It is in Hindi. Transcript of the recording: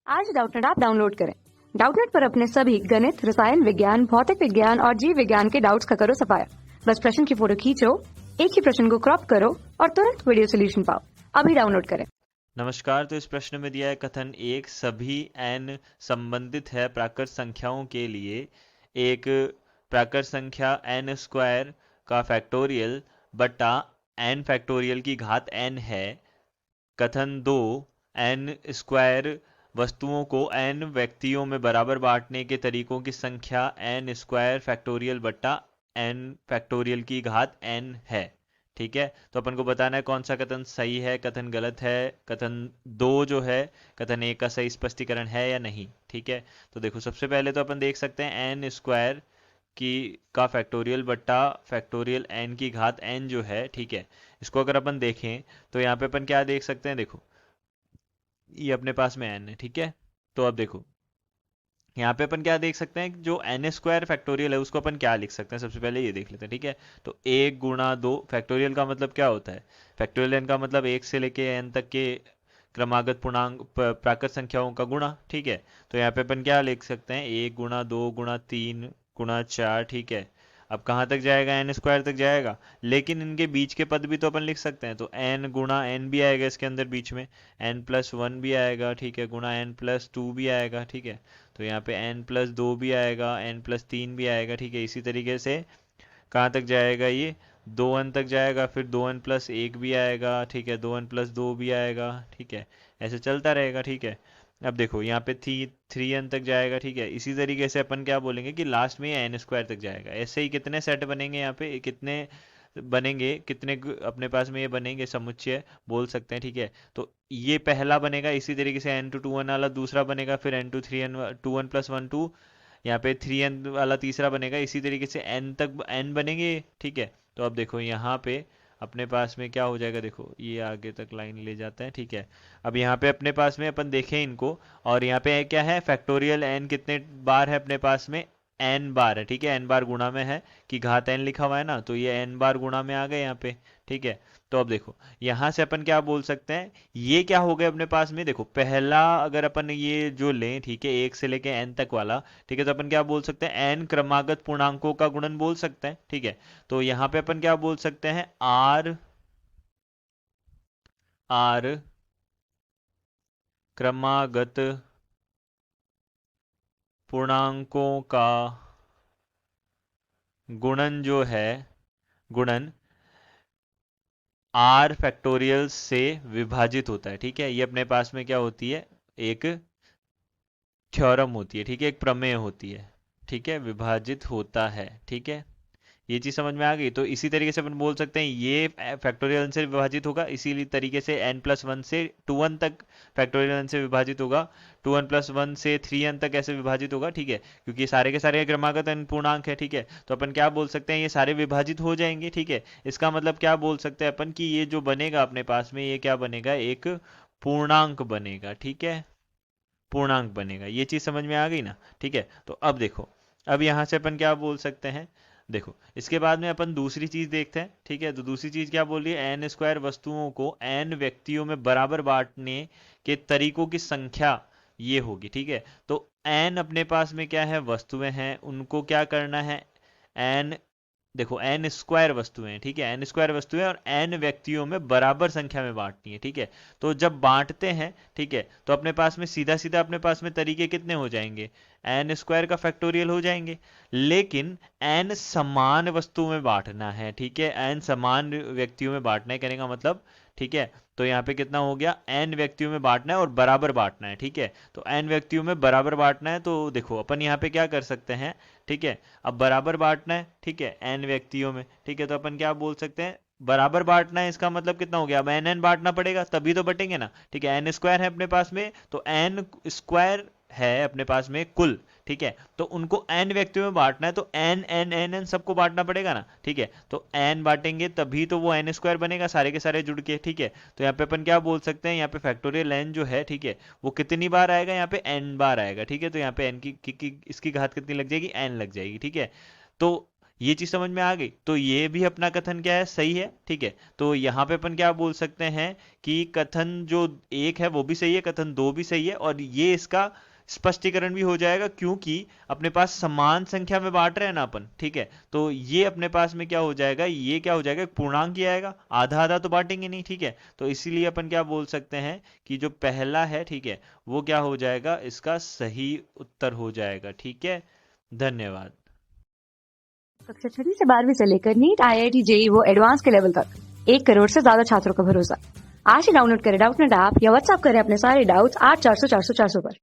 आज डाउटनेट ऐप डाउनलोड करें। डाउटनेट पर अपने सभी गणित, रसायन विज्ञान, भौतिक विज्ञान और जीव विज्ञान के डाउट्स का करो सफाया। बस प्रश्न की फोटो खींचो, एक ही प्रश्न को क्रॉप करो और तुरंत वीडियो सोल्यूशन पाओ। अभी डाउनलोड करें। नमस्कार। तो इस प्रश्न में दिया है कथन एक सभी n संबंधित है प्राकृत संख्याओं के लिए एक प्राकृत संख्या n स्क्वायर का फैक्टोरियल बटा n फैक्टोरियल की घात n है। कथन दो n स्क्वायर वस्तुओं को n व्यक्तियों में बराबर बांटने के तरीकों की संख्या n स्क्वायर फैक्टोरियल बटा n फैक्टोरियल की घात n है। ठीक है, तो अपन को बताना है कौन सा कथन सही है, कथन गलत है, कथन दो जो है कथन एक का सही स्पष्टीकरण है या नहीं। ठीक है, तो देखो सबसे पहले तो अपन देख सकते हैं एन स्क्वायर की का फैक्टोरियल बट्टा फैक्टोरियल एन की घात एन जो है। ठीक है, इसको अगर अपन देखें तो यहाँ पे अपन क्या देख सकते हैं, देखो ये अपने पास में एन है। ठीक है, तो अब देखो यहाँ पे अपन क्या देख सकते हैं, जो एन स्क्वायर फैक्टोरियल है उसको अपन क्या लिख सकते हैं, सबसे पहले ये देख लेते हैं। ठीक है, तो एक गुणा दो फैक्टोरियल का मतलब क्या होता है, फैक्टोरियल एन का मतलब एक से लेके एन तक के क्रमागत पूर्णांक प्राकृत संख्याओं का गुणा। ठीक है, तो यहाँ पे अपन क्या लिख सकते हैं, एक गुणा दो गुणा तीन गुणा चार। ठीक है, अब कहाँ तक जाएगा, एन स्क्वायर तक जाएगा, लेकिन इनके बीच के पद भी तो अपन लिख सकते हैं, तो एन गुणा एन भी आएगा इसके अंदर बीच में, एन प्लस वन भी आएगा। ठीक है, गुणा एन प्लस टू भी आएगा। ठीक है, तो यहाँ पे n प्लस दो भी आएगा, n प्लस तीन भी आएगा। ठीक है, इसी तरीके से कहाँ तक जाएगा, ये दो n तक जाएगा, फिर दो n प्लस एक भी आएगा। ठीक है, दो n प्लस दो भी आएगा। ठीक है, ऐसे चलता रहेगा। ठीक है, अब देखो यहाँ पे थ्री n तक जाएगा। ठीक है, इसी तरीके से अपन क्या बोलेंगे कि लास्ट में ये n स्क्वायर तक जाएगा। ऐसे ही कितने सेट बनेंगे, यहाँ पे कितने बनेंगे, कितने अपने पास में ये बनेंगे समुच्चय बोल सकते हैं। ठीक है, तो ये पहला बनेगा, इसी तरीके से n टू टू वन वाला दूसरा बनेगा, फिर n two three n two one plus one two, यहाँ पे थ्री एन वाला तीसरा बनेगा, इसी तरीके से n तक n बनेंगे। ठीक है, तो अब देखो यहाँ पे अपने पास में क्या हो जाएगा, देखो ये आगे तक लाइन ले जाते हैं। ठीक है, अब यहाँ पे अपने पास में अपन देखें इनको, और यहाँ पे क्या है, फैक्टोरियल n कितने बार है अपने पास में, n बार है। ठीक है, n बार गुणा में है कि घात n लिखा हुआ है ना, तो ये n बार गुणा में आ गए यहाँ पे। ठीक है, तो अब देखो यहाँ से अपन क्या बोल सकते हैं, ये क्या हो गए अपने पास में, देखो पहला अगर अपन ये जो लें, ठीक है, एक से लेके n तक वाला, ठीक है, तो अपन क्या बोल सकते हैं, n क्रमागत पूर्णांकों का गुणन बोल सकते हैं। ठीक है, तो यहाँ पे अपन क्या बोल सकते हैं, r r क्रमागत पूर्णांकों का गुणन जो है, गुणन आर फैक्टोरियल से विभाजित होता है। ठीक है, ये अपने पास में क्या होती है, एक थ्योरम होती है। ठीक है, एक प्रमेय होती है। ठीक है, विभाजित होता है। ठीक है, ये चीज समझ में आ गई। तो इसी तरीके से अपन बोल सकते हैं ये फैक्टोरियल से विभाजित होगा, इसी तरीके से n प्लस वन से टू वन तक फैक्टोरियल से विभाजित होगा, टू वन प्लस वन से थ्री n तक ऐसे विभाजित होगा। ठीक है, क्योंकि सारे के सारे क्रमागत n पूर्णांक है। ठीक है, तो अपन क्या बोल सकते हैं, ये सारे विभाजित हो जाएंगे। ठीक है, इसका मतलब क्या बोल सकते हैं अपन कि ये जो बनेगा अपने पास में, ये क्या बनेगा, एक पूर्णांक बनेगा। ठीक है, पूर्णांक बनेगा। ये चीज समझ में आ गई ना। ठीक है, तो अब देखो, अब यहां से अपन क्या बोल सकते हैं, देखो इसके बाद में अपन दूसरी चीज देखते हैं। ठीक है, तो दूसरी चीज क्या बोल रही है, एन स्क्वायर वस्तुओं को एन व्यक्तियों में बराबर बांटने के तरीकों की संख्या ये होगी। ठीक है, तो एन अपने पास में क्या है, वस्तुएं हैं, उनको क्या करना है, एन, देखो एन स्क्वायर वस्तुएं हैं। ठीक है, एन स्क्वायर वस्तुएं और एन व्यक्तियों में बराबर संख्या में बांटनी है। ठीक है, तो जब बांटते हैं, ठीक है, तो अपने पास में सीधा सीधा अपने पास में तरीके कितने हो जाएंगे, एन स्क्वायर का फैक्टोरियल हो जाएंगे, लेकिन एन समान वस्तुओं में बांटना है। ठीक है, एन समान व्यक्तियों में बांटना है कहने का मतलब, ठीक है, तो यहाँ पे कितना हो गया, एन व्यक्तियों में बांटना है और बराबर बांटना है। ठीक है, तो एन व्यक्तियों में बराबर बांटना है, तो देखो अपन यहाँ पे क्या कर सकते हैं, ठीक है, अब बराबर बांटना है, ठीक है, एन व्यक्तियों में। ठीक है, तो अपन क्या बोल सकते हैं, बराबर बांटना है, इसका मतलब कितना हो गया, अब एन एन बांटना पड़ेगा तभी तो बटेंगे ना। ठीक है, एन स्क्वायर है अपने पास में, तो एन स्क्वायर है अपने पास में कुल। ठीक है, तो उनको एन व्यक्तियों में बांटना है, तो एन एन एन एन सबको बांटना पड़ेगा ना। ठीक है, तो एन बांटेंगे तभी तो वो एन स्क्वायर बनेगा, सारे के सारे जुड़ के। ठीक है, तो यहाँ पे अपन क्या बोल सकते हैं, यहाँ पे फैक्टोरियल एन जो है, ठीक है, वो कितनी बार आएगा, यहाँ पे एन बार आएगा। ठीक है, तो यहाँ पे एन की इसकी घात कितनी लग जाएगी, एन लग जाएगी। ठीक है, तो ये चीज समझ में आ गई। तो ये भी अपना कथन क्या है, सही है। ठीक है, तो यहाँ पे अपन क्या बोल सकते हैं कि कथन जो 1 है वो भी सही है, कथन 2 भी सही है, और ये इसका स्पष्टीकरण भी हो जाएगा क्योंकि अपने पास समान संख्या में बांट रहे हैं ना अपन। ठीक है, तो ये अपने पास में क्या हो जाएगा, ये क्या हो जाएगा, एक पूर्णांक ही आएगा, आधा आधा तो बांटेंगे नहीं। ठीक है, तो इसीलिए अपन क्या बोल सकते हैं कि जो पहला है, ठीक है, वो क्या हो जाएगा, इसका सही उत्तर हो जाएगा। ठीक है, धन्यवाद। कक्षा 6 से 12वीं से लेकर नीट, IIT, JEE वो एडवांस के लेवल तक 1 करोड़ से ज्यादा छात्रों का भरोसा। आज ही डाउनलोड करें डाउटनेट ऐप या व्हाट्सएप करें अपने सारे डाउट्स 8400 400 400 पर।